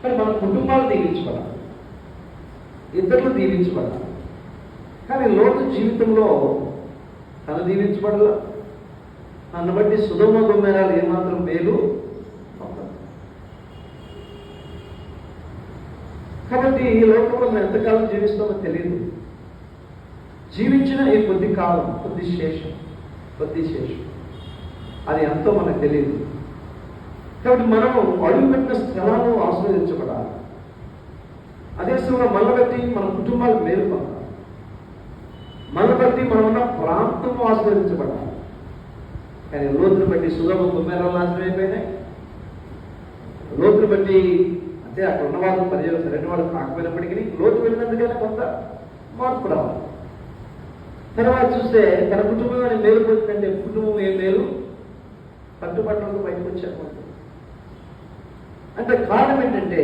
కానీ మన కుటుంబాలు దీవించబడాలి, ఇద్దరు దీవించబడాలి. కానీ లోతు జీవితంలో తను దీవించబడాల, నన్ను బట్టి సుధమ గుమ్మెరాలు ఏమాత్రం మేలు పొందదు. కాబట్టి ఈ లోకంలో మనం ఎంతకాలం జీవిస్తామో తెలియదు. జీవించిన ఈ కొద్ది కాలం, కొద్ది శేషం అది ఎంతో మనకు తెలియదు. కాబట్టి మనము అడుగుపెట్టిన స్థలాలు ఆస్వాదించబడాలి. అదే సమయంలో మనల్ని బట్టి మన కుటుంబాలు మేలు పొందాలి, మనల్ని బట్టి మనం ఉన్న ప్రాంతం ఆస్వాదించబడాలి. కానీ లోతుని బట్టి సుధమ గుమ్మెరాలు నాశనం అయిపోయినాయి. లోతుని బట్టి అంటే అక్కడ ఉన్న వాళ్ళు ప్రజలు సరైన వాళ్ళు కాకపోయినప్పటికీ లోతు వెళ్ళినందుకైనా కొంత మార్పు రావాలి. తర్వాత చూస్తే తన కుటుంబం మేలు పొందుతుంటే కుటుంబం ఏం మేలు పట్టుబట్టలతో బయటకు వచ్చారు. అంటే కారణం ఏంటంటే